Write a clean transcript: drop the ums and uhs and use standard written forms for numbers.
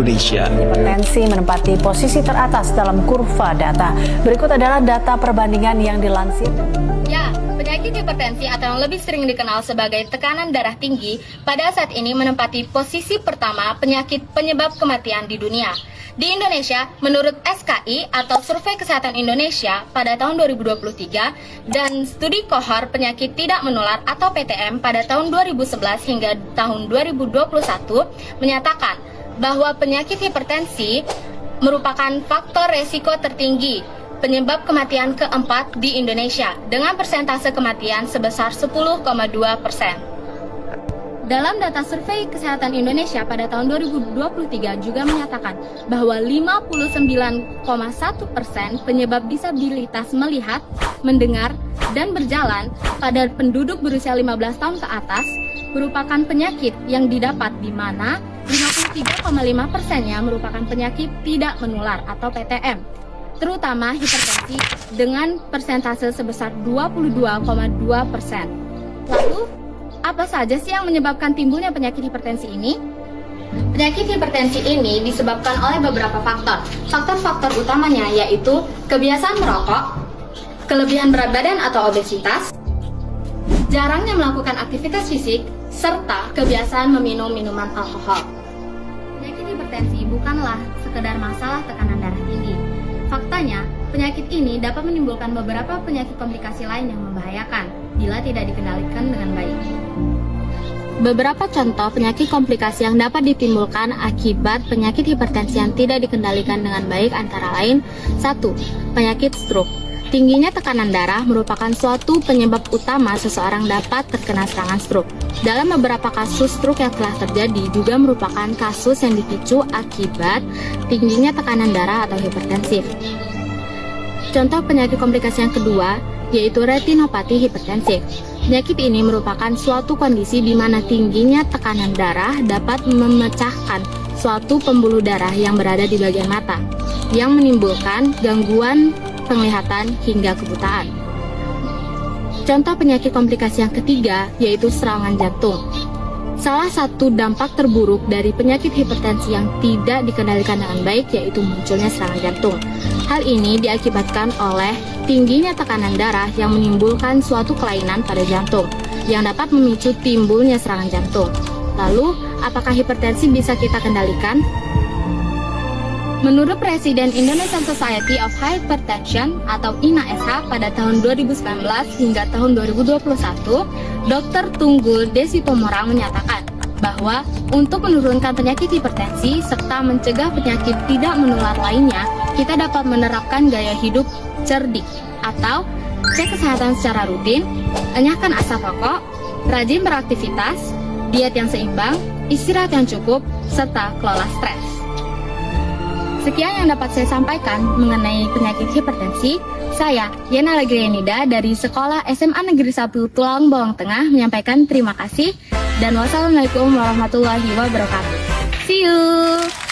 Indonesia. Hipertensi menempati posisi teratas dalam kurva data. Berikut adalah data perbandingan yang dilansir. Ya, penyakit hipertensi atau yang lebih sering dikenal sebagai tekanan darah tinggi pada saat ini menempati posisi pertama penyakit penyebab kematian di dunia. Di Indonesia, menurut SKI atau Survei Kesehatan Indonesia pada tahun 2023 dan studi kohor penyakit tidak menular atau PTM pada tahun 2011 hingga tahun 2021 menyatakan bahwa penyakit hipertensi merupakan faktor resiko tertinggi penyebab kematian keempat di Indonesia dengan persentase kematian sebesar 10,2%. Dalam data Survei Kesehatan Indonesia pada tahun 2023 juga menyatakan bahwa 59,1% penyebab disabilitas melihat, mendengar, dan berjalan pada penduduk berusia 15 tahun ke atas merupakan penyakit yang didapat di mana 53,5%-nya merupakan penyakit tidak menular atau PTM, terutama hipertensi dengan persentase sebesar 22,2%. Lalu, apa saja sih yang menyebabkan timbulnya penyakit hipertensi ini? Penyakit hipertensi ini disebabkan oleh beberapa faktor. Faktor-faktor utamanya yaitu kebiasaan merokok, kelebihan berat badan atau obesitas, jarangnya melakukan aktivitas fisik, serta kebiasaan meminum minuman alkohol. Penyakit hipertensi bukanlah sekedar masalah tekanan darah tinggi. Faktanya, penyakit ini dapat menimbulkan beberapa penyakit komplikasi lain yang membahayakan bila tidak dikendalikan dengan baik. Beberapa contoh penyakit komplikasi yang dapat ditimbulkan akibat penyakit hipertensi yang tidak dikendalikan dengan baik antara lain 1. Penyakit stroke. Tingginya tekanan darah merupakan suatu penyebab utama seseorang dapat terkena serangan stroke. Dalam beberapa kasus stroke yang telah terjadi juga merupakan kasus yang dipicu akibat tingginya tekanan darah atau hipertensif. Contoh penyakit komplikasi yang kedua yaitu retinopati hipertensif. Penyakit ini merupakan suatu kondisi di mana tingginya tekanan darah dapat memecahkan suatu pembuluh darah yang berada di bagian mata, yang menimbulkan gangguan penglihatan hingga kebutaan. Contoh penyakit komplikasi yang ketiga yaitu serangan jantung. Salah satu dampak terburuk dari penyakit hipertensi yang tidak dikendalikan dengan baik yaitu munculnya serangan jantung. Hal ini diakibatkan oleh tingginya tekanan darah yang menimbulkan suatu kelainan pada jantung yang dapat memicu timbulnya serangan jantung. Lalu, apakah hipertensi bisa kita kendalikan? Menurut Presiden Indonesian Society of Hypertension atau INASH pada tahun 2019 hingga tahun 2021, Dr. Tunggul Desitomorang menyatakan bahwa untuk menurunkan penyakit hipertensi serta mencegah penyakit tidak menular lainnya, kita dapat menerapkan gaya hidup cerdik atau cek kesehatan secara rutin, enyahkan asap rokok, rajin beraktivitas, diet yang seimbang, istirahat yang cukup, serta kelola stres. Sekian yang dapat saya sampaikan mengenai penyakit hipertensi. Saya, Yana Lagrianida dari Sekolah SMA Negeri 1 Tulang Bawang Tengah menyampaikan terima kasih dan wassalamualaikum warahmatullahi wabarakatuh. See you!